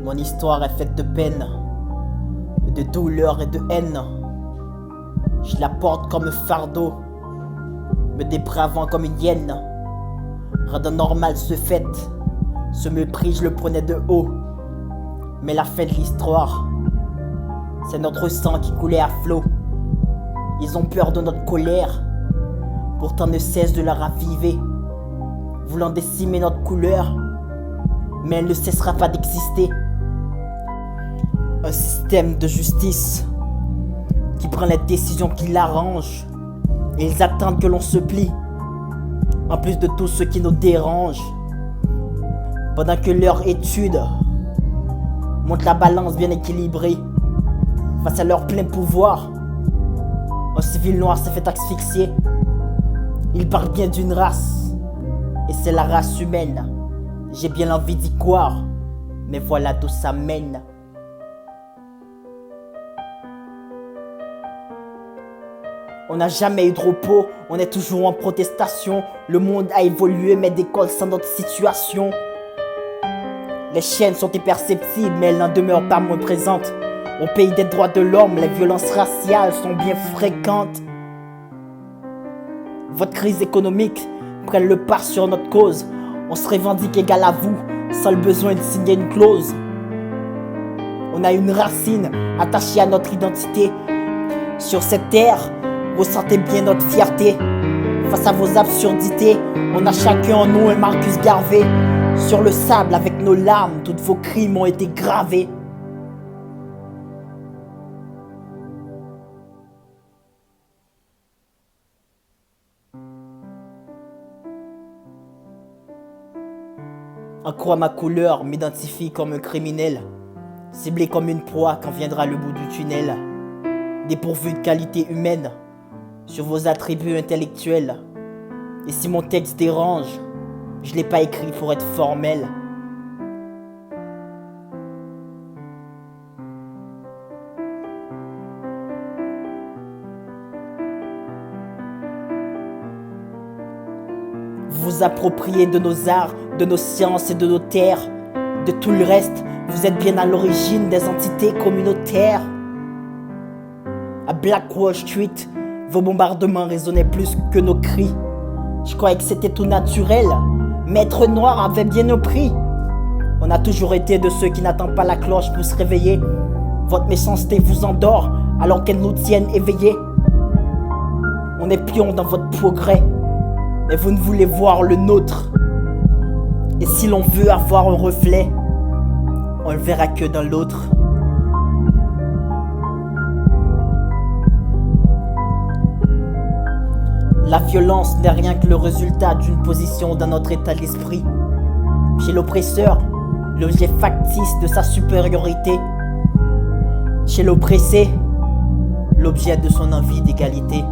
Mon histoire est faite de peine, de douleur et de haine. Je la porte comme un fardeau, me dépravant comme une hyène. Rendant normal ce fait, ce mépris je le prenais de haut. Mais la fin de l'histoire, c'est notre sang qui coulait à flot. Ils ont peur de notre colère, pourtant ne cessent de la raviver, voulant décimer notre couleur, mais elle ne cessera pas d'exister. Un système de justice qui prend les décisions qui l'arrangent, et ils attendent que l'on se plie, en plus de tout ce qui nous dérange. Pendant que leur étude montre la balance bien équilibrée, face à leur plein pouvoir, un civil noir s'est fait asphyxier. Il parle bien d'une race, et c'est la race humaine. J'ai bien envie d'y croire, mais voilà d'où ça mène. On n'a jamais eu de repos, on est toujours en protestation. Le monde a évolué, mais décolle sans notre situation. Les chaînes sont imperceptibles, mais elles n'en demeurent pas moins présentes. Au pays des droits de l'homme, les violences raciales sont bien fréquentes. Votre crise économique prend le pas sur notre cause. On se revendique égal à vous, sans le besoin de signer une clause. On a une racine attachée à notre identité. Sur cette terre, ressentez bien notre fierté. Face à vos absurdités, on a chacun en nous un Marcus Garvey. Sur le sable, avec nos larmes, tous vos crimes ont été gravés. En quoi ma couleur m'identifie comme un criminel, ciblé comme une proie quand viendra le bout du tunnel, dépourvu de qualité humaine, sur vos attributs intellectuels. Et si mon texte dérange, je l'ai pas écrit pour être formel. Vous vous appropriez de nos arts, de nos sciences et de nos terres. De tout le reste, vous êtes bien à l'origine des entités communautaires. À Black Wall Street, vos bombardements résonnaient plus que nos cris. Je croyais que c'était tout naturel. Maître Noir avait bien un prix. On a toujours été de ceux qui n'attendent pas la cloche pour se réveiller. Votre méchanceté vous endort alors qu'elle nous tienne éveillés. On est pion dans votre progrès, mais vous ne voulez voir le nôtre. Et si l'on veut avoir un reflet, on le verra que dans l'autre. La violence n'est rien que le résultat d'une position dans notre état d'esprit. Chez l'oppresseur, l'objet factice de sa supériorité. Chez l'oppressé, l'objet de son envie d'égalité.